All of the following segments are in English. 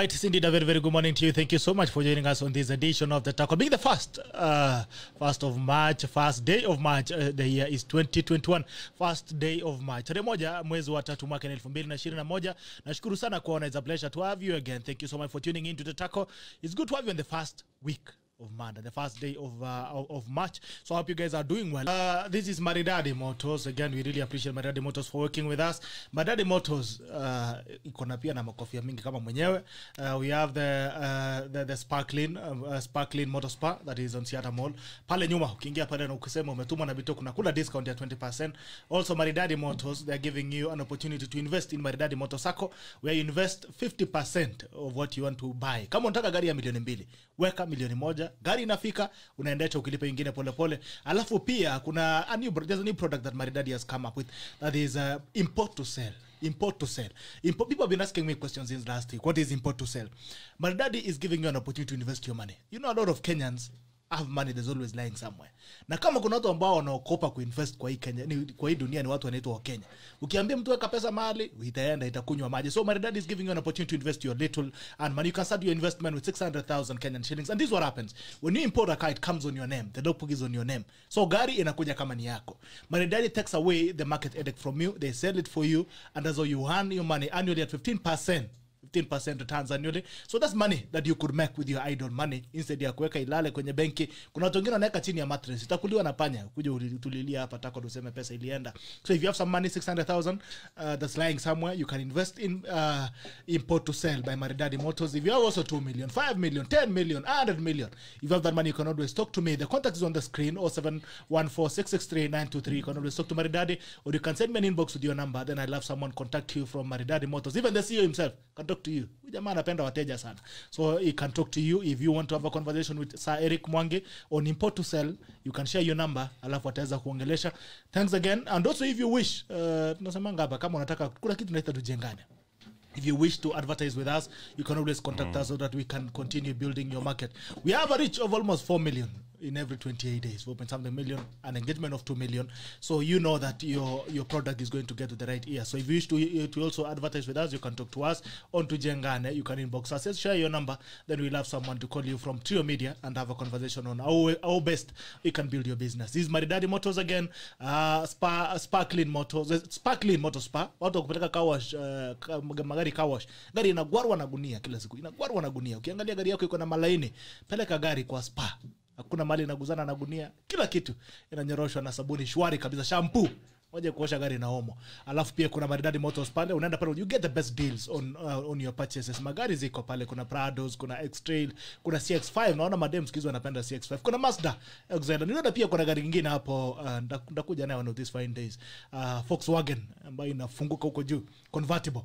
right, Cindy, a very, very good morning to you. Thank you so much for joining us on this edition of the Tackle. Being the first of March, first day of March, the year is 2021, first day of March. Tarehe moja mwezi wa tatu mwaka 2021. Nashukuru sana kuona. It's a pleasure to have you again. Thank you so much for tuning in to the Tackle. It's good to have you on the first week of Monday, the first day of March. So I hope you guys are doing well. This is Maridadi Motors. Again, we really appreciate Maridadi Motors for working with us. Maridadi Motors ikona pia na makofia mingi kama mwenyewe. We have the sparkling motor spa that is on Seattle Mall. Pale nyuma ukiingia pale na ukisema umetumwa na Bito kuna discount ya 20%. Also Maridadi Motors, they are giving you an opportunity to invest in Maridadi Motorcycle, where you invest 50% of what you want to buy. Kama unataka gari ya milioni 2, weka milioni 1. Gari inafika, unaendesha ukilipa ingine pole pole. Alafu pia kuna there's a new product that Maridadi has come up with, that is import to sell. Import to sell. People have been asking me questions since last week. What is import to sell? Maridadi is giving you an opportunity to invest your money. You know, a lot of Kenyans have money that's always lying somewhere. Na kama kuna watu ambao wanaokopa kuinvest kwa hii Kenya, kwa hii dunia ni watu wanaitwa Kenya. Ukiambia mtu weka pesa mahali, itaenda itakunywa maji. So Maridadi is giving you an opportunity to invest your little and money. You can start your investment with 600,000 Kenyan shillings. And this is what happens. When you import a car, it comes on your name. The logbook is on your name. So gari inakuja kama ni yako. Maridadi takes away the market headache from you. They sell it for you, and that's how you earn your money annually at 15%. 15% returns annually. So that's money that you could make with your idle money instead ya kuweka ilale kwenye benki. Kuna watu wengine wanaweka chini ya mattress, itakuliwa na panya. Kuja utulilia hapa tako useme pesa ilienda. So if you have some money, 600,000 that's lying somewhere, you can invest in import to sell by Maridadi Motors. If you have also 2 million, 5 million, 10 million, 100 million, if you have that money, you can always talk to me. The contact is on the screen, 0714-663-923. You can always talk to Maridadi, or you can send me an inbox with your number. Then I'll have someone contact you from Maridadi Motors. Even the CEO himself can talk to you. Jamaa anapenda wateja sana. So he can talk to you if you want to have a conversation with Sir Eric MWANGI on import to sell. You can share your number, alafu ataweza kuongelesha. Thanks again. And also if you wish, tunasemanga hapa kama unataka kuna kitu tunaita tujengane. If you wish to advertise with us, you can always contact us so that we can continue building your market. We have a reach of almost 4 million in every 28 days, 4.something million, an engagement of 2 million. So you know that your product is going to get to the right ear. So if you wish to also advertise with us, you can talk to us on Tujengane. You can inbox us, share your number, then we'll have someone to call you from Trio Media and have a conversation on how best you can build your business. This is Maridadi Motors again, sparkling motors, sparkling motor spa. Watu kupeleka car wash, magari car wash. Gari inagwarwa na gunia kila siku. Inagwarwa na gunia. Ukiangalia gari yako iko na malaini, peleka gari kwa spa. Hakuna mali inaguzana na gunia, kila kitu inanyoroshwa na sabuni shwari kabisa, shampoo moja kuosha gari na omo. Alafu pia kuna Maridadi Motors pale, unaenda pale you get the best deals on your purchases. Magari ziko pale, kuna Prados, kuna X-Trail, kuna CX-5. Naona madem sikizo wanapenda CX-5. Kuna Mazda Exile. Niona pia kuna gari nyingine hapo ndakuja nayo on these fine days. Volkswagen ambayo inafunguka huko juu, convertible,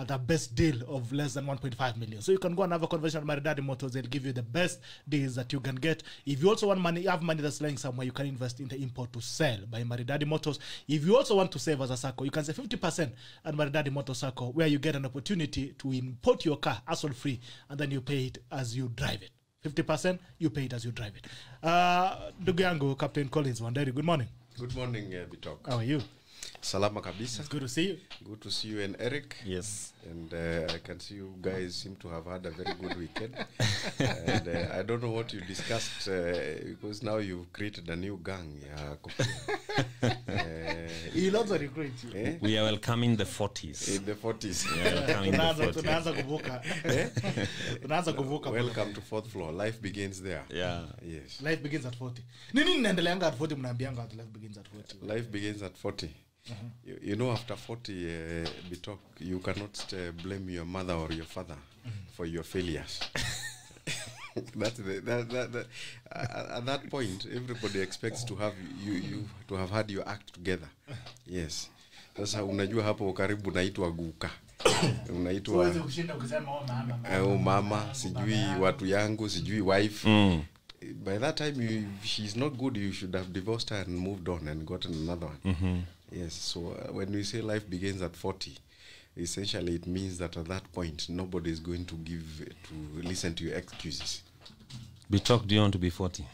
the best deal of less than 1.5 million. So you can go and have a conversation with Maridadi Motors. They'll give you the best deals that you can get. If you also want money, you have money that's lying somewhere, you can invest in the import to sell by Maridadi Motors. If you also want to save as a circle, you can say 50% at Maridadi Motorcycle, where you get an opportunity to import your car hassle free, and then you pay it as you drive it. 50% you pay it as you drive it. Ndugu yangu Captain Collins Wanderi, good morning. Good morning, Bitok. How are you? Salama kabisa. It's good to see you. Good to see you and Eric. Yes. And I can see you guys seem to have had a very good weekend. And I don't know what you discussed because now you've created a new gang. He'll also recruit you. Eh? We are welcoming the 40s. In the 40s. We are welcoming the 40s. Tunaanza kuvuka. Welcome to 4th floor. Life begins there. Yeah. Yes. Life begins at 40. Nini ninaendeleanga at 40 mnaambianga life begins at 40? Life begins at 40. You know, after 40, Bitok, you cannot blame your mother or your father for your failures. At that point, everybody expects to have you to have had your act together. Yes. Sasa unajua hapo karibu naitwa guka. Unaitwa mama, sijui watu yangu, sijui wife. By that time, she's not good. You should have divorced her and moved on and gotten another one. Yes. So when we say life begins at 40, essentially it means that at that point nobody is going to listen to your excuses. Bitok, do you want to be 40?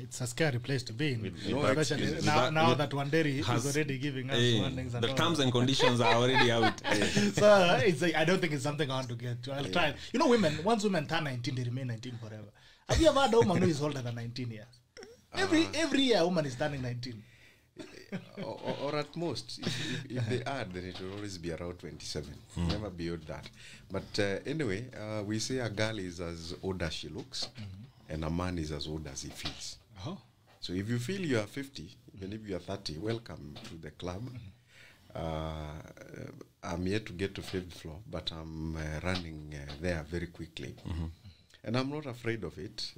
it's a scary place to be in. No, Especially now that Wanderi is already giving us warnings. The terms and conditions are already out. So it's like, I don't think it's something I want to get to. I'll try. You know, once women turn 19, they remain 19 forever. Have you ever had a woman who is older than 19 years? Every year a woman is turning 19. or at most, if they are, then it will always be around 27. Never beyond that. But anyway, we say a girl is as old as she looks, and a man is as old as he feels. So if you feel you are 50, even if you are 30, welcome to the club. I'm yet to get to 5th floor, but I'm running there very quickly. And I'm not afraid of it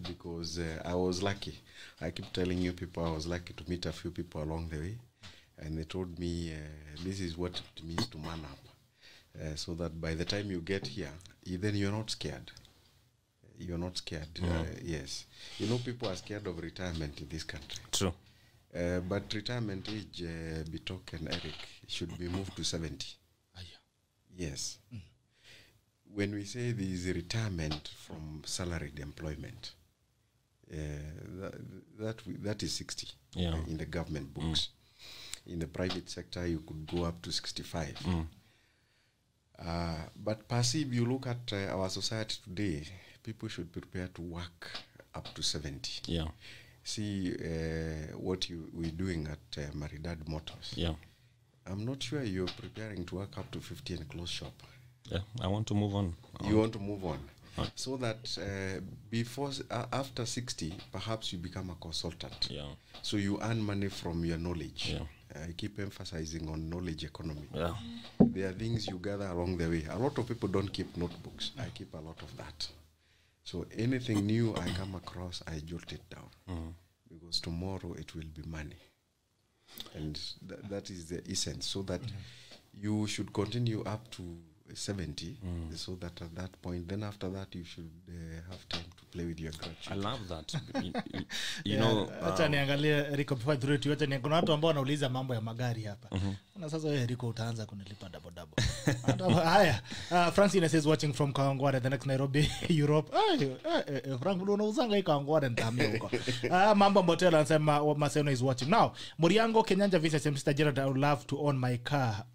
because I was lucky. I keep telling you people I was lucky to meet a few people along the way. And they told me this is what it means to man up. So that by the time you get here, then you're not scared. You're not scared. Yes. You know, people are scared of retirement in this country. True. But retirement age, Bitok and Eric, should be moved to 70. Yes. When we say there is a retirement from salaried employment, that is 60 in the government books. In the private sector, you could go up to 65. But perceive, you look at our society today, people should prepare to work up to 70. Yeah. See what we're doing at Maridad Motors. Yeah. I'm not sure you're preparing to work up to 50 and close shop. Yeah, I want to move on. You want to move on, so that after 60, perhaps you become a consultant. Yeah. So you earn money from your knowledge. Yeah. I keep emphasizing on knowledge economy. Yeah. There are things you gather along the way. A lot of people don't keep notebooks. I keep a lot of that. So anything new I come across, I jot it down. Because tomorrow it will be money. And that is the essence. So that you should continue up to 70, so that at that point, then after that, you should have time to play with your grandchildren. I love that. you know, acha niangalie Rico before through to yote, kuna watu ambao wanauliza mambo ya magari hapa. Na sasa wewe Rico utaanza kunilipa double. Haya, Francine says watching from Kawangware, the next Nairobi, Europe. Frank unauzanga hii Kawangware ntamia huko. Mambo Mbotela anasema Maseno is watching. Now, Muriango Kenyanja Vincent Mr. Gerald, I would love to own my car,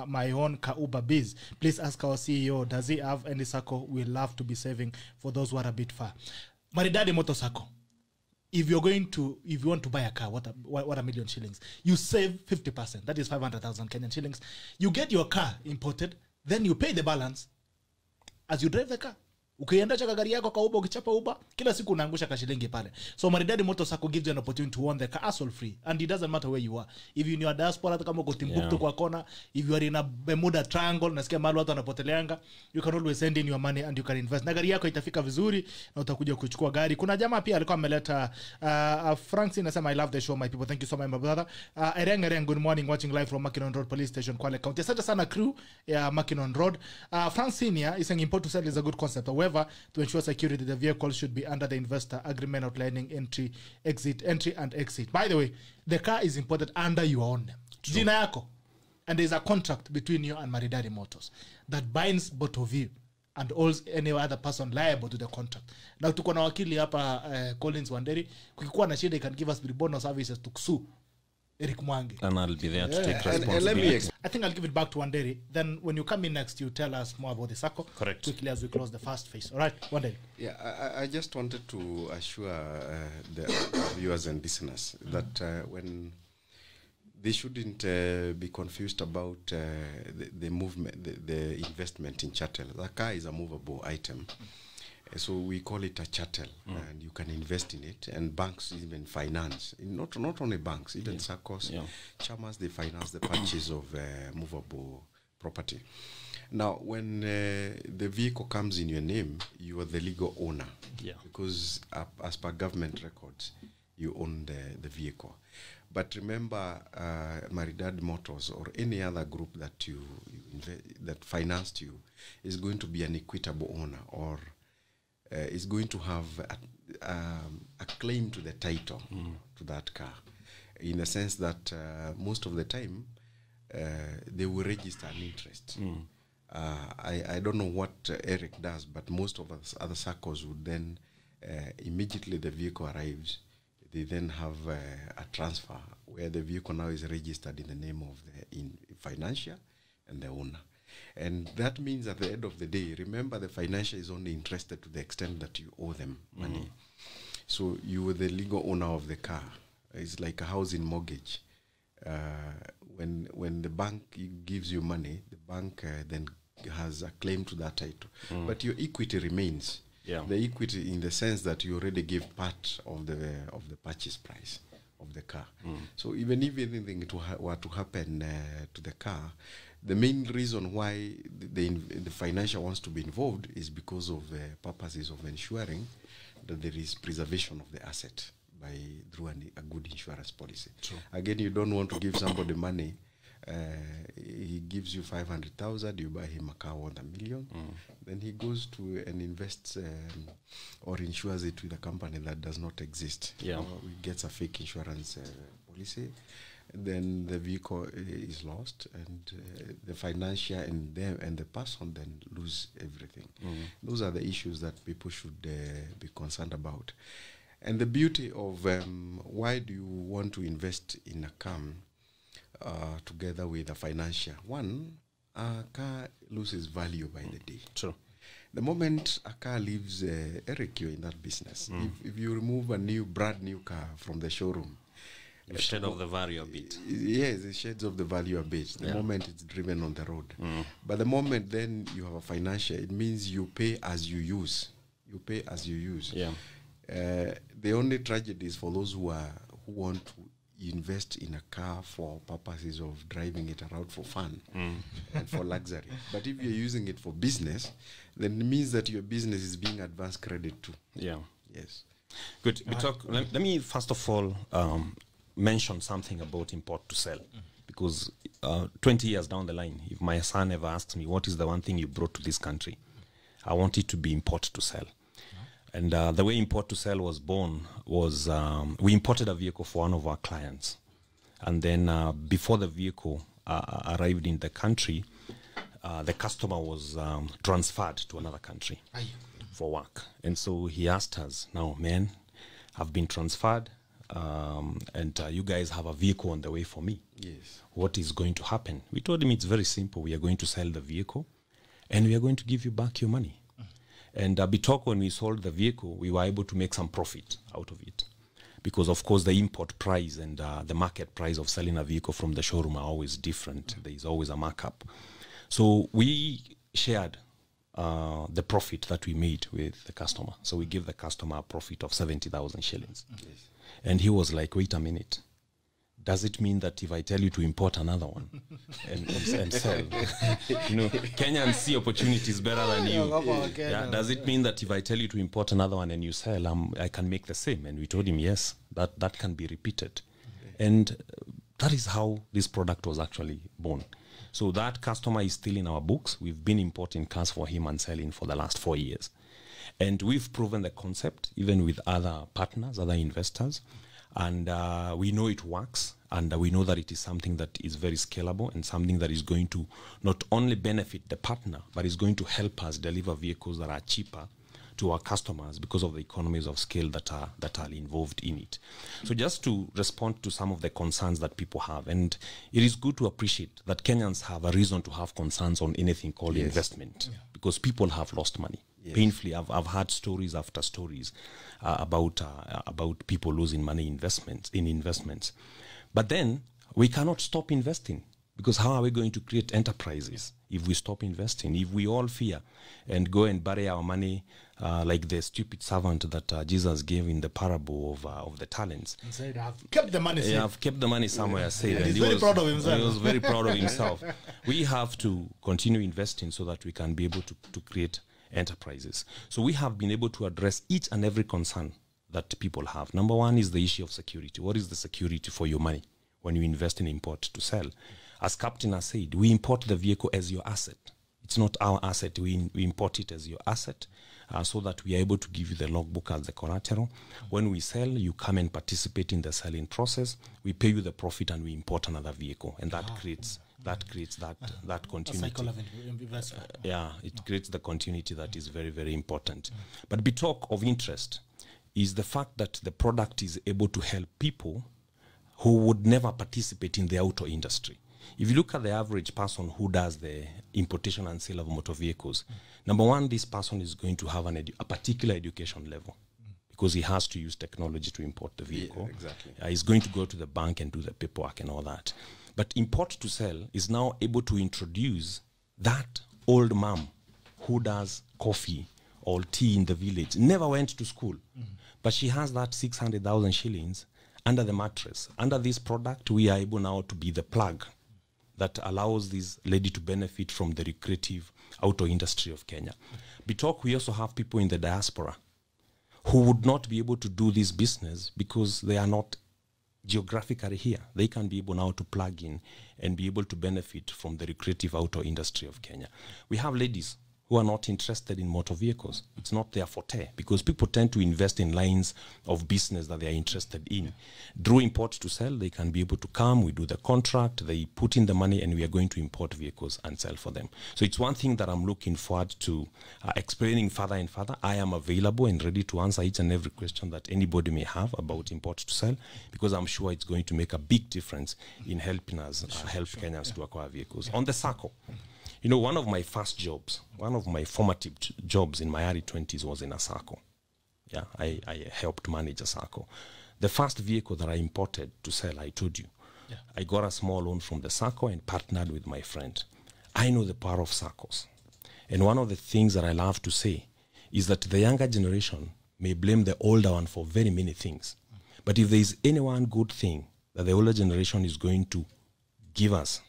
my own car Uber biz. Please ask our CEO, does he have any circle? We love to be saving for those who are a bit far. Maridadi motorcycle. If you want to buy a car, what a million shillings. You save 50%. That is 500,000 Kenyan shillings. You get your car imported, then you pay the balance as you drive the car. Ukiendesha gari yako kwa Uber, ukichapa Uber, kila siku unaangusha kashilingi pale. So Maridadi Motorcycle gives you an opportunity to own the car hassle free, and it doesn't matter where you are. If you're in your diaspora, kama uko Timbuktu kwa kona, if you are in a Bermuda Triangle, nasikia mahali watu wanapoteleanga, you can always send in your money and you can invest. Na gari yako itafika vizuri na utakuja kuchukua gari. Kuna jamaa pia alikuwa ameleta Francine anasema I love the show my people. Thank you so much my brother. Ereng, good morning, watching live from Makinon Road Police Station, Kwale County. Asante sana crew ya Makinon Road. Francine is saying import to sell is a good concept. However, to ensure security, the vehicle should be under the investor agreement outlining entry and exit. By the way, the car is imported under your own name. Jina yako. And there's a contract between you and Maridadi Motors that binds both of you and also any other person liable to the contract. Now tuko na wakili hapa Collins Wanderi. Kukikuwa na shida, he can give us bonus services to sue Eric Mwangi. And I'll be there to take responsibility. And let me I think I'll give it back to Wanderi. Then when you come in next, you tell us more about the circle. Correct. Quickly as we close the first phase. All right, Wanderi. Yeah, I just wanted to assure the viewers and listeners that when they shouldn't be confused about the movement, the investment in chattel. The car is a movable item. So we call it a chattel, and you can invest in it. And banks even finance, not only banks, even SACCOs, chamas, they finance the purchase of movable property. Now, when the vehicle comes in your name, you are the legal owner. Yeah. Because as per government records, you own the vehicle. But remember, Maridad Motors or any other group that that financed you is going to be an equitable owner, or is going to have a claim to the title to that car, in the sense that most of the time they will register an interest. I don't know what Eric does, but most of us other circles would then immediately the vehicle arrives, they then have a transfer where the vehicle now is registered in the name of the financier and the owner. And that means at the end of the day, remember the financier is only interested to the extent that you owe them money. So you are the legal owner of the car. It's like a housing mortgage. When the bank gives you money, the bank then has a claim to that title. But your equity remains. Yeah. The equity in the sense that you already give part of the purchase price of the car. So even if anything were to happen to the car, the main reason why the financier wants to be involved is because of purposes of ensuring that there is preservation of the asset through a good insurance policy. True. Again, you don't want to give somebody money. He gives you 500,000, you buy him a car worth $1 million. Then he goes to and invests or insures it with a company that does not exist. Yeah. He gets a fake insurance policy. Then the vehicle is lost, and the financier and the person then lose everything. Those are the issues that people should be concerned about. And the beauty of why do you want to invest in a car together with a financier? One, a car loses value by the day. True. The moment a car leaves Eric, you're in that business. If you remove a brand new car from the showroom, You shed off the value a bit. Yes, it sheds off the value a bit. The moment it's driven on the road. But the moment then you have a financier, it means you pay as you use. You pay as you use. Yeah. The only tragedy is for those who want to invest in a car for purposes of driving it around for fun and for luxury. But if you're using it for business, then it means that your business is being advanced credit too. Yeah. Yes. Good. Let me first of all mention something about import to sell, because 20 years down the line, if my son ever asks me, what is the one thing you brought to this country, I want it to be import to sell. And the way import to sell was born was we imported a vehicle for one of our clients. And then before the vehicle arrived in the country, the customer was transferred to another country for work. And so he asked us, now, man, I've been transferred, and you guys have a vehicle on the way for me. Yes. What is going to happen? We told him it's very simple. We are going to sell the vehicle, and we are going to give you back your money. And Bitok, when we sold the vehicle, we were able to make some profit out of it. Because, of course, the import price and the market price of selling a vehicle from the showroom are always different. There is always a markup. So we shared the profit that we made with the customer. So we give the customer a profit of 70,000 shillings. Yes. And he was like, wait a minute. Does it mean that if I tell you to import another one and sell, Kenyans see opportunities better than you? Yeah. Does it mean that if I tell you to import another one and you sell, I can make the same? And we told him, yes, that can be repeated. Okay. And that is how this product was actually born. So that customer is still in our books. We've been importing cars for him and selling for the last 4 years. And we've proven the concept, even with other partners, other investors. And we know it works, and we know that it is something that is very scalable and something that is going to not only benefit the partner, but is going to help us deliver vehicles that are cheaper to our customers because of the economies of scale that are involved in it. So just to respond to some of the concerns that people have, and it is good to appreciate that Kenyans have a reason to have concerns on anything called investment, because people have lost money. Yes. Painfully, I've heard stories after stories about people losing money in investments. But then we cannot stop investing, because how are we going to create enterprises if we stop investing? If we all fear and go and bury our money like the stupid servant that Jesus gave in the parable of the talents. He said, I've kept the money safe. Yeah, I've kept the money somewhere safe. And he's very proud of himself. He was very proud of himself. We have to continue investing so that we can be able to create enterprises. So we have been able to address each and every concern that people have. Number one is the issue of security. What is the security for your money when you invest in import to sell? As Captain has said, we import the vehicle as your asset. It's not our asset. We import it as your asset so that we are able to give you the logbook as the collateral. When we sell, you come and participate in the selling process. We pay you the profit and we import another vehicle. And that creates that continuity. A cycle of investment. Yeah, it creates the continuity that is very, very important. But we talk of interest. is the fact that the product is able to help people who would never participate in the auto industry. If you look at the average person who does the importation and sale of motor vehicles, number one, this person is going to have a particular education level because he has to use technology to import the vehicle. Yeah, exactly. He's going to go to the bank and do the paperwork and all that. But import to sell is now able to introduce that old mom who does coffee or tea in the village, never went to school, but she has that 600,000 shillings under the mattress. Under this product, we are able now to be the plug that allows this lady to benefit from the recreative auto industry of Kenya. Bitok, we also have people in the diaspora who would not be able to do this business because they are not geographically here. They can be able now to plug in and be able to benefit from the recreative auto industry of Kenya. We have ladies who are not interested in motor vehicles. It's not their forte because people tend to invest in lines of business that they are interested in. Through import to sell, they can be able to come, we do the contract, they put in the money, and we are going to import vehicles and sell for them. So it's one thing that I'm looking forward to explaining further and further. I am available and ready to answer each and every question that anybody may have about import to sell, because I'm sure it's going to make a big difference in helping us help Kenyans to acquire vehicles. On the SACCO, you know, one of my first jobs, one of my formative jobs in my early 20s was in a SACCO. Yeah, I helped manage a SACCO. The first vehicle that I imported to sell, I told you, I got a small loan from the SACCO and partnered with my friend. I know the power of SACCOs. And one of the things that I love to say is that the younger generation may blame the older one for very many things. But if there is any one good thing that the older generation is going to give us,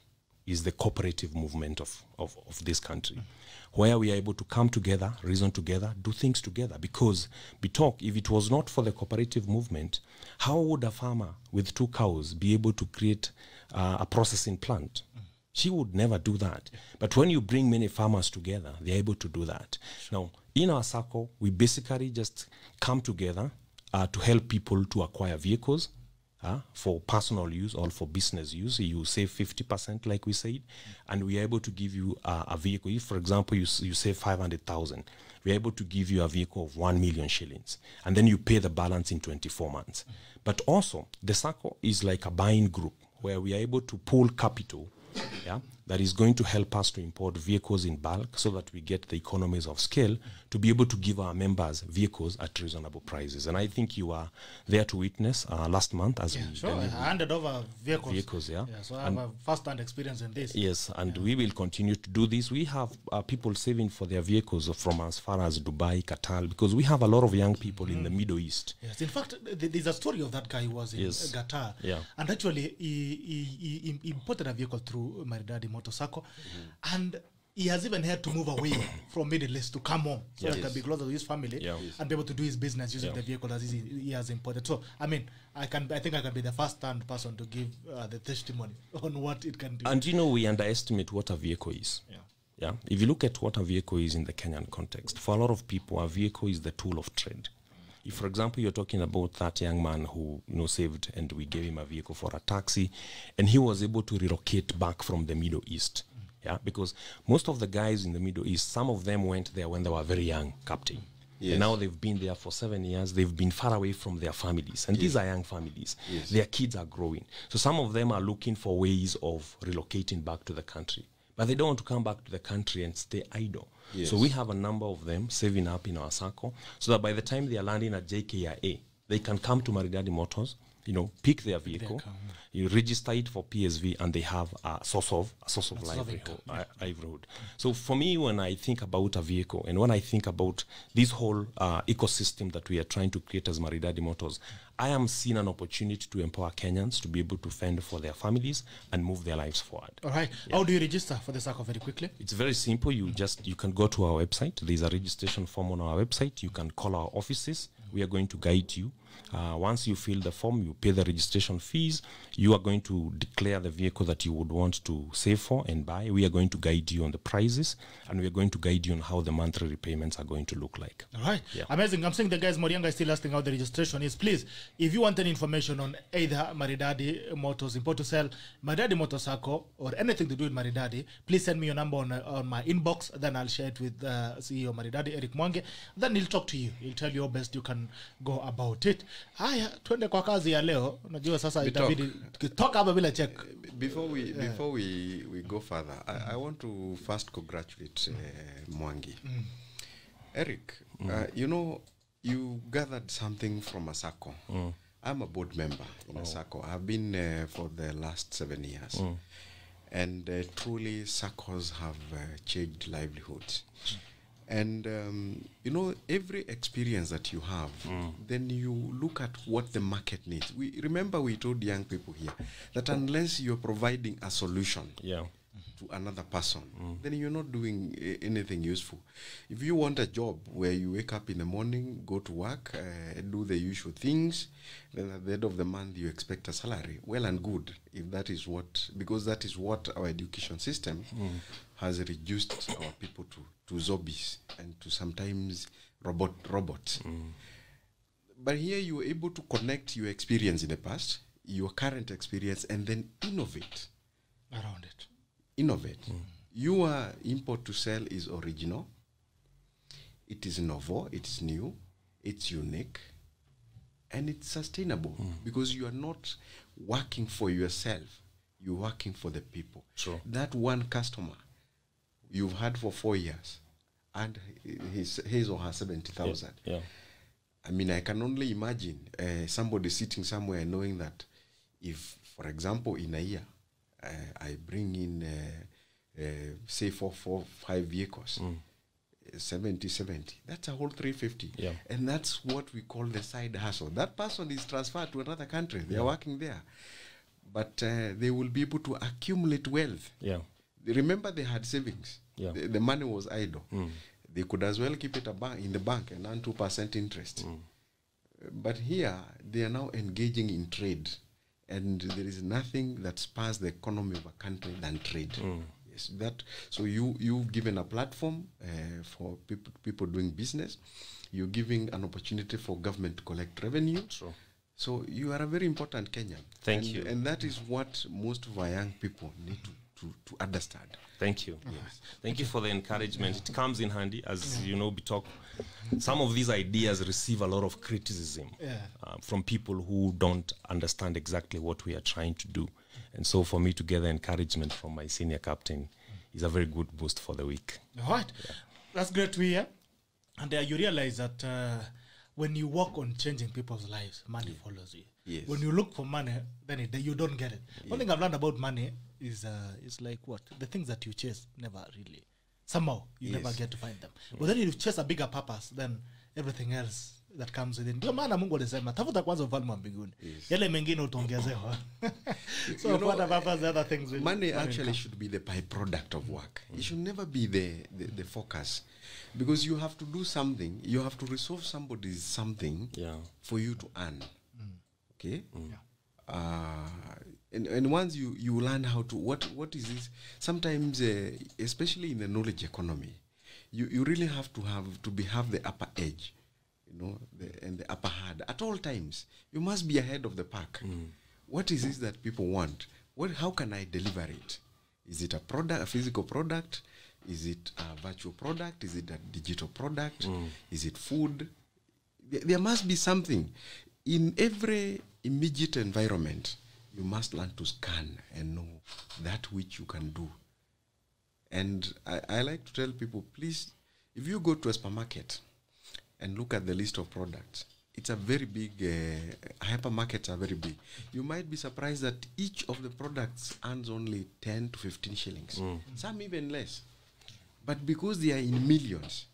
is the cooperative movement of this country, where we are able to come together, reason together, do things together. Because, if it was not for the cooperative movement, how would a farmer with 2 cows be able to create a processing plant? She would never do that. But when you bring many farmers together, they're able to do that. Now, in our SACCO, we basically just come together to help people to acquire vehicles, for personal use or for business use. You save 50%, like we said, and we are able to give you a vehicle. If, for example, you save 500,000, we are able to give you a vehicle of 1 million shillings, and then you pay the balance in 24 months. But also, the SACCO is like a buying group where we are able to pool capital, that is going to help us to import vehicles in bulk so that we get the economies of scale to be able to give our members vehicles at reasonable prices. And I think you are there to witness last month as we I handed over vehicles. So I have a first-hand experience in this. Yes, and we will continue to do this. We have people saving for their vehicles from as far as Dubai, Qatar, because we have a lot of young people in the Middle East. Yes, in fact, there's a story of that guy who was in Qatar, and actually he imported a vehicle through Maridadi Motorcycle, and he has even had to move away from Middle East to come home so he can be closer to his family and be able to do his business using the vehicle that he has imported. So, I mean, I think I can be the first-hand person to give the testimony on what it can do. And you know, we underestimate what a vehicle is. If you look at what a vehicle is in the Kenyan context, for a lot of people, a vehicle is the tool of trade. If, for example, you're talking about that young man who saved, and we gave him a vehicle for a taxi, and he was able to relocate back from the Middle East. Because most of the guys in the Middle East, some of them went there when they were very young, Captain. And now they've been there for 7 years. They've been far away from their families. And these are young families. Their kids are growing. So some of them are looking for ways of relocating back to the country. But they don't want to come back to the country and stay idle. So we have a number of them saving up in our SACCO so that by the time they are landing at JKIA, they can come to Maridadi Motors, pick their vehicle, you register it for PSV, and they have a source of livelihood. So for me, when I think about a vehicle and when I think about this whole ecosystem that we are trying to create as Maridadi Motors, I am seeing an opportunity to empower Kenyans to be able to fend for their families and move their lives forward. All right. How do you register for the SACCO very quickly? It's very simple. You can go to our website. There's a registration form on our website. You can call our offices. We are going to guide you. Once you fill the form, you pay the registration fees. You are going to declare the vehicle that you would want to save for and buy. We are going to guide you on the prices, and we are going to guide you on how the monthly repayments are going to look like. All right. Amazing. I'm saying the guys, Morianga is still asking how the registration is. Please if you want any information on either Maridadi Motors Import to Sell, Maridadi Motorcycle, or anything to do with Maridadi, please send me your number on my inbox. Then I'll share it with CEO Maridadi, Eric MWANGI. Then he'll talk to you. He'll tell you how best you can go about it. Haya, twende kwa kazi ya leo. Unajua sasa itabidi talk hapa bila check. Before we go further, I want to first congratulate MWANGI. Eric, you know, you gathered something from a SACCO. I'm a board member in a SACCO. I've been for the last 7 years. And truly, SACCOs have changed livelihoods. And, you know, every experience that you have, then you look at what the market needs. Remember we told young people here that unless you're providing a solution to another person, then you're not doing anything useful. If you want a job where you wake up in the morning, go to work, do the usual things, then at the end of the month you expect a salary, well and good, if that is what, because that is what our education system has reduced our people to zombies and to sometimes robots. But here you are able to connect your experience in the past, your current experience, and then innovate around it. Innovate. Your import to sell is original. It is novel. It is new. It's unique. And it's sustainable because you are not working for yourself. You're working for the people. Sure. That one customer you've had for 4 years and his or her 70,000. Yeah. I mean, I can only imagine somebody sitting somewhere knowing that if, for example, in a year, I bring in, say, 5 vehicles, 70, that's a whole 350. Yeah. And that's what we call the side hustle. That person is transferred to another country. They are working there. But they will be able to accumulate wealth. Yeah. Remember, they had savings. Yeah. The money was idle. They could as well keep it in the bank and earn 2% interest. But here, they are now engaging in trade. And there is nothing that spurs the economy of a country than trade. Yes, so you've given a platform for people doing business. You're giving an opportunity for government to collect revenue. Sure. So you are a very important Kenyan. Thank you. And that is what most of our young people need to understand. Thank you. Yes. Thank you for the encouragement. It comes in handy, as you know, some of these ideas receive a lot of criticism from people who don't understand exactly what we are trying to do. And so for me to get the encouragement from my senior captain is a very good boost for the week. All right. That's great to hear. And you realize that when you work on changing people's lives, money follows you. Yes. When you look for money, then you don't get it. One thing I've learned about money is like what? The things that you chase never really, somehow you never get to find them. But then you chase a bigger purpose, then everything else that comes within. Ndio maana Mungu alisema tafuta kwanza ufalme wa mbinguni. Yale mengine utaongezewa. So what about the other things? Money actually should be the byproduct of work. It should never be the focus. Because you have to do something, you have to resolve somebody's something for you to earn. Okay? And once you learn how to, what is this? Sometimes, especially in the knowledge economy, you really have to have the upper edge, you know, and the upper hand at all times. You must be ahead of the pack. What is this that people want? How can I deliver it? Is it a product, a physical product? Is it a virtual product? Is it a digital product? Is it food? There must be something. In every immediate environment, you must learn to scan and know that which you can do. And I like to tell people, please, if you go to a supermarket and look at the list of products, it's a very big, hypermarkets are very big. You might be surprised that each of the products earns only 10 to 15 shillings. Some even less. But because they are in millions,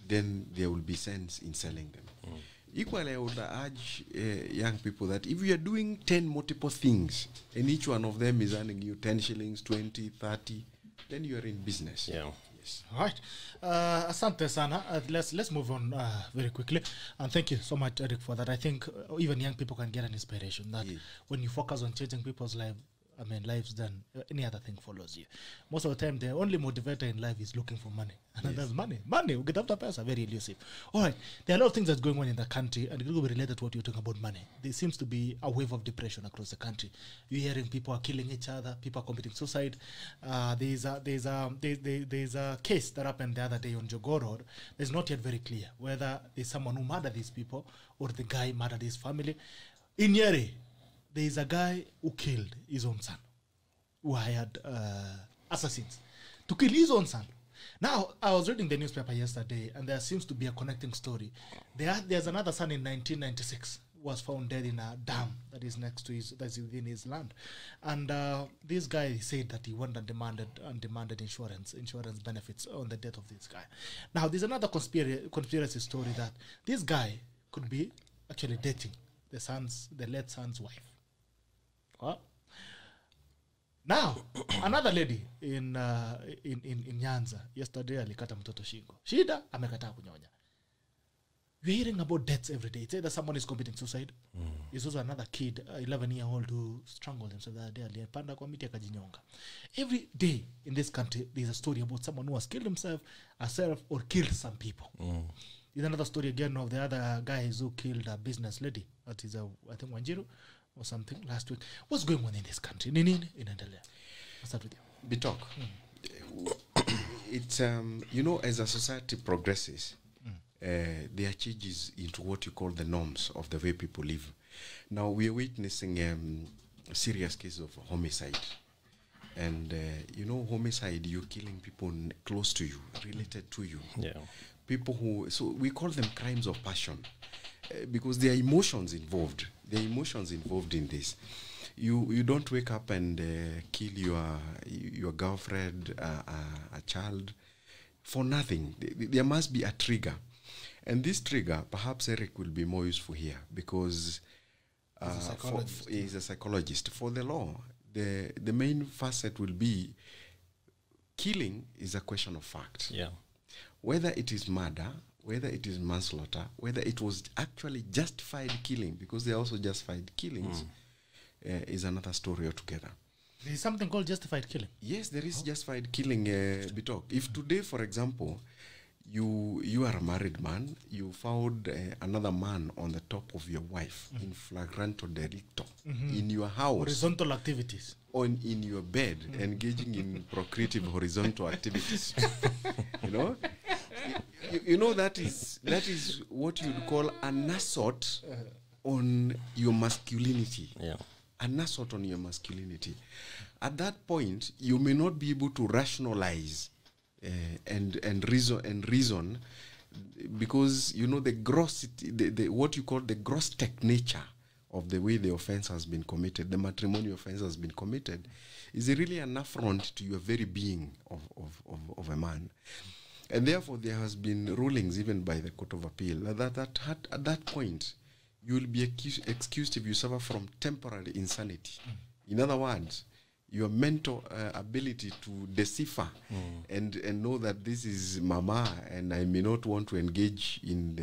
then there will be sense in selling them. Equally, I would urge young people that if you are doing 10 multiple things, and each one of them is earning you 10 shillings, 20, 30, then you are in business. Yeah. Yes. All right. Asante sana. Let's move on very quickly. And thank you so much, Eric, for that. I think even young people can get an inspiration that when you focus on changing people's lives, I mean, life's done. Any other thing follows you. Most of the time, the only motivator in life is looking for money. And that's money. Money, we get after pesa, very elusive. All right, there are a lot of things that's going on in the country, and it will be related to what you're talking about money. There seems to be a wave of depression across the country. You're hearing people are killing each other, people are committing suicide. There's a case that happened the other day on Jogoo Road. It's not yet very clear whether there's someone who murdered these people or the guy murdered his family. In Nyeri, there is a guy who killed his own son, who hired assassins to kill his own son. Now, I was reading the newspaper yesterday, and there seems to be a connecting story. There's another son in 1996 who was found dead in a dam that is next to that's within his land. And this guy said that he went and demanded insurance benefits on the death of this guy. Now, there's another conspiracy story that this guy could be actually dating the late son's wife. What? Now, another lady in Nyanza yesterday alikata mtoto shingo. Shida amekataa kunyonya. We're hearing about deaths every day. It's either someone is committing suicide. There's also another kid, 11-year-old, who strangled himself the other day. Alipanda kwa miti akajinyonga. Every day in this country, there's a story about someone who has killed himself, herself, or killed some people. There's another story again of the other guys who killed a business lady. That is, I think, Wanjiru or something last week. What's going on in this country? I'll start with you. Bitok. It's, as a society progresses, there are changes into what you call the norms of the way people live. Now, we are witnessing a serious case of homicide. And, homicide, you're killing people close to you, related to you. Yeah. People so we call them crimes of passion. Because there are emotions involved. There are emotions involved in this. You don't wake up and kill your girlfriend, a child, for nothing. There must be a trigger. And this trigger, perhaps Eric will be more useful here, because he's a psychologist. For the law, the main facet will be killing is a question of fact. Yeah. Whether it is murder, whether it is manslaughter, whether it was actually justified killing, because there are also justified killings, is another story altogether. There is something called justified killing? Yes, there is justified killing, Bitok. If today, for example, you are a married man, you found another man on the top of your wife in flagranto delicto, in your house. Horizontal activities. In your bed, engaging in procreative horizontal activities. You know that is what you'd call an assault on your masculinity. Yeah. An assault on your masculinity. At that point, you may not be able to rationalize and reason, because the gross, what you call the gross tech nature of the way the offense has been committed, the matrimonial offense has been committed, is really an affront to your very being of a man. And therefore, there has been rulings even by the Court of Appeal that at that point, you will be excused if you suffer from temporary insanity. In other words, your mental ability to decipher and know that this is mama and I may not want to engage in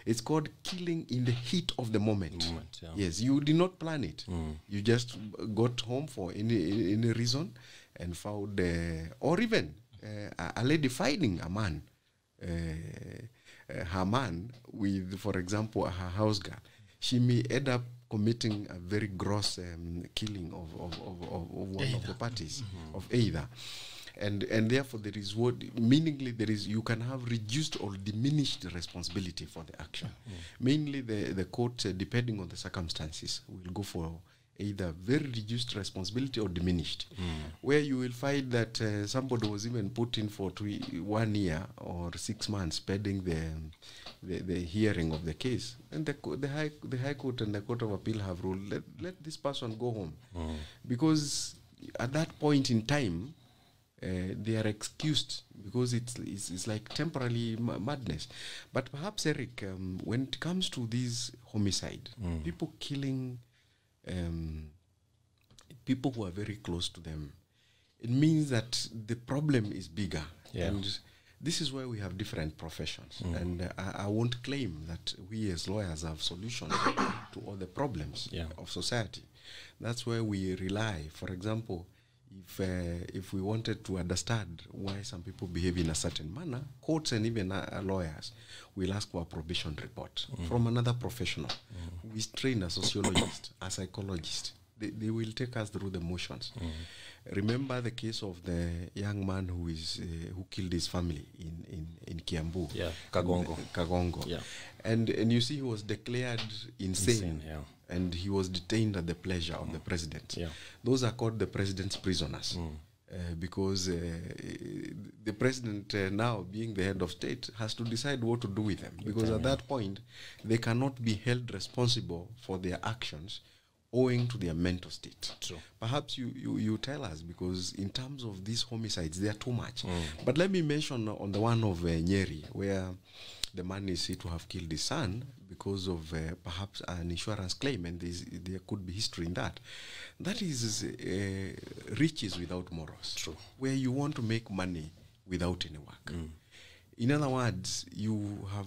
it's called killing in the heat of the moment. Yeah. Yes, you did not plan it. You just got home for any reason and found, or even a lady finding a man, her man with, for example, her house girl. She may end up committing a very gross killing of one of the parties, of either. And therefore there is you can have reduced or diminished responsibility for the action. Mainly the court, depending on the circumstances, will go for either very reduced responsibility or diminished, where you will find that somebody was even put in for 1 year or 6 months pending the hearing of the case, and the High Court and the Court of Appeal have ruled let this person go home, because at that point in time they are excused, because it's like temporary madness. But perhaps, Eric, when it comes to these homicide, people killing people who are very close to them, it means that the problem is bigger. Yeah. And this is where we have different professions. And I won't claim that we as lawyers have solutions to all the problems of society. That's where we rely. For example, if we wanted to understand why some people behave in a certain manner, courts and even lawyers will ask for a probation report from another professional who is trained as a sociologist, a psychologist. They will take us through the motions. Remember the case of the young man who killed his family in Kiambu. Yeah, Kagongo. Kagongo. Yeah. And you see he was declared insane. Yeah. And he was detained at the pleasure of the president. Yeah. Those are called the president's prisoners. Because the president now, being the head of state, has to decide what to do with them. Because at that point, they cannot be held responsible for their actions owing to their mental state. True. Perhaps you tell us, because in terms of these homicides, they are too much. But let me mention on the one of Nyeri, where the man is said to have killed his son because of perhaps an insurance claim, and there could be history in that. That is riches without morals. True. Where you want to make money without any work. In other words, you have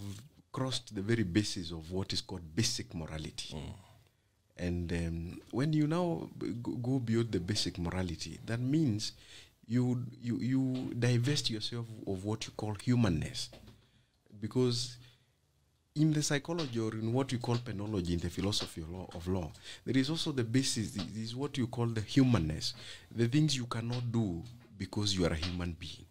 crossed the very basis of what is called basic morality. And when you now go beyond the basic morality, that means you divest yourself of what you call humanness. Because in the psychology, or in what you call penology, in the philosophy of law, there is also the basis, is what you call the humanness, the things you cannot do because you are a human being.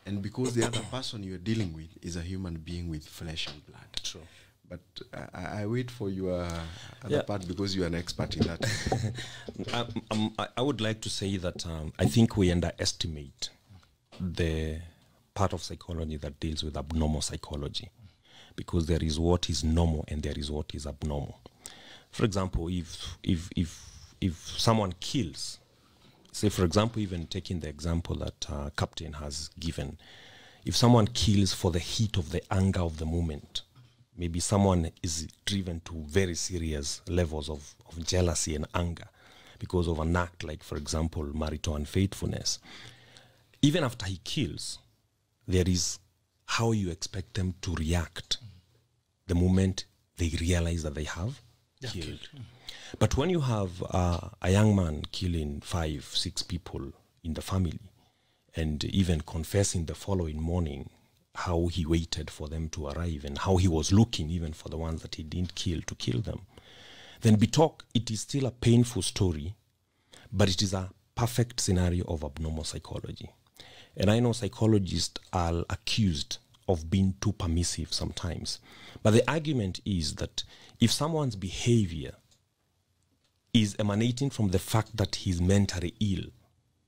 And because the other person you are dealing with is a human being with flesh and blood. True. But I wait for your other part, because you are an expert in that. I would like to say that I think we underestimate the part of psychology that deals with abnormal psychology, because there is what is normal and there is what is abnormal. For example, if someone kills, say for example, even taking the example that Captain has given, if someone kills for the heat of the anger of the moment, maybe someone is driven to very serious levels of jealousy and anger because of an act like, for example, marital unfaithfulness. Even after he kills, there is how you expect them to react the moment they realize that they have killed. But when you have a young man killing 5, 6 people in the family, and even confessing the following morning how he waited for them to arrive and how he was looking even for the ones that he didn't kill to kill them, then it is still a painful story, but it is a perfect scenario of abnormal psychology. And I know psychologists are accused of being too permissive sometimes. But the argument is that if someone's behavior is emanating from the fact that he's mentally ill,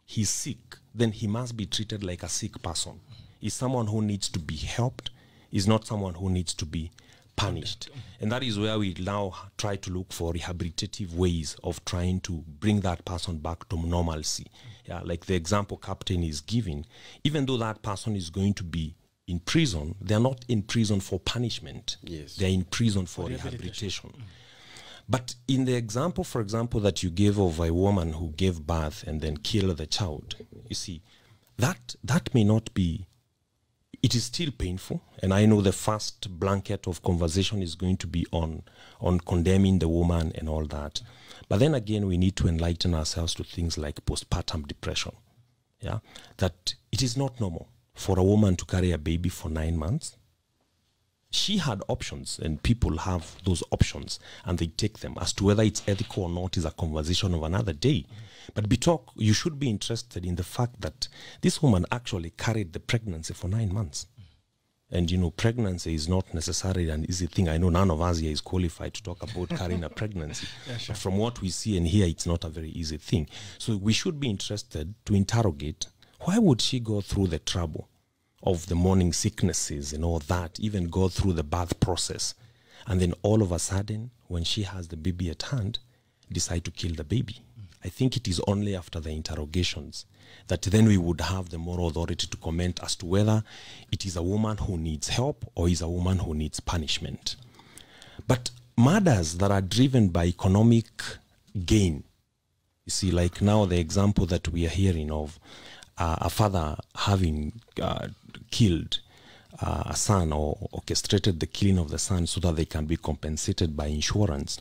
he's sick, then he must be treated like a sick person. He's someone who needs to be helped, is not someone who needs to be punished. And that is where we now try to look for rehabilitative ways of trying to bring that person back to normalcy. Yeah, like the example Captain is giving, even though that person is going to be in prison, they're not in prison for punishment. Yes. They're in prison for rehabilitation. But in the example, for example, that you gave of a woman who gave birth and then killed the child, you see, that may not be, it is still painful. And I know the first blanket of conversation is going to be on condemning the woman and all that. But then again, we need to enlighten ourselves to things like postpartum depression. Yeah, that it is not normal for a woman to carry a baby for 9 months. She had options, and people have those options, and they take them. As to whether it's ethical or not is a conversation of another day. But you should be interested in the fact that this woman actually carried the pregnancy for 9 months. And, you know, pregnancy is not necessarily an easy thing. I know none of us here is qualified to talk about carrying a pregnancy. Yeah, sure. But from what we see and hear, it's not a very easy thing. So we should be interested to interrogate, why would she go through the trouble of the morning sicknesses and all that, even go through the birth process, and then all of a sudden, when she has the baby at hand, decide to kill the baby? I think it is only after the interrogations that then we would have the moral authority to comment as to whether it is a woman who needs help or is a woman who needs punishment. But murders that are driven by economic gain, you see, like now the example that we are hearing of a father having killed a son or orchestrated the killing of the son so that they can be compensated by insurance,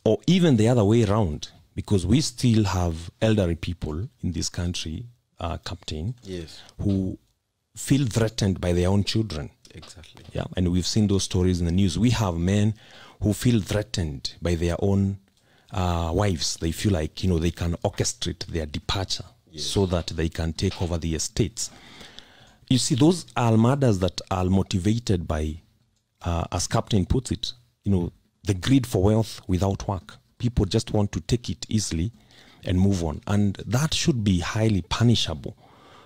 or even the other way around, because we still have elderly people in this country, Captain, Yes. who feel threatened by their own children. Exactly. Yeah, and we've seen those stories in the news. We have men who feel threatened by their own wives. They feel like, you know, they can orchestrate their departure so that they can take over the estates. You see, those are murders that are motivated by, as Captain puts it, you know, the greed for wealth without work. People just want to take it easily and move on. And that should be highly punishable,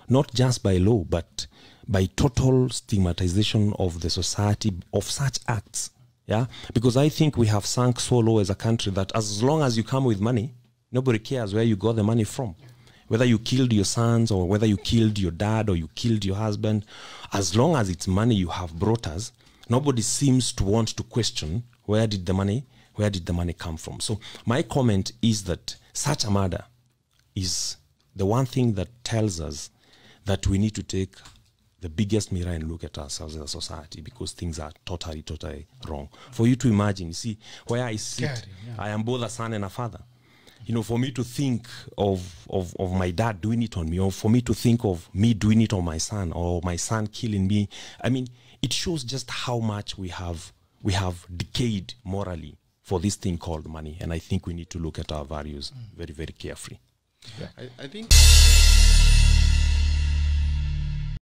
not just by law, but by total stigmatization of the society of such acts. Yeah, because I think we have sunk so low as a country that as long as you come with money, nobody cares where you got the money from. Whether you killed your sons or whether you killed your dad or you killed your husband, as long as it's money you have brought us, nobody seems to want to question where did the money come from. So my comment is that such a murder is the one thing that tells us that we need to take the biggest mirror and look at ourselves as a society, because things are totally wrong. For you to imagine, you see, where I sit, I am both a son and a father. You know, for me to think of my dad doing it on me, or for me to think of me doing it on my son, or my son killing me, I mean, it shows just how much we have decayed morally for this thing called money. And I think we need to look at our values very, very carefully. I think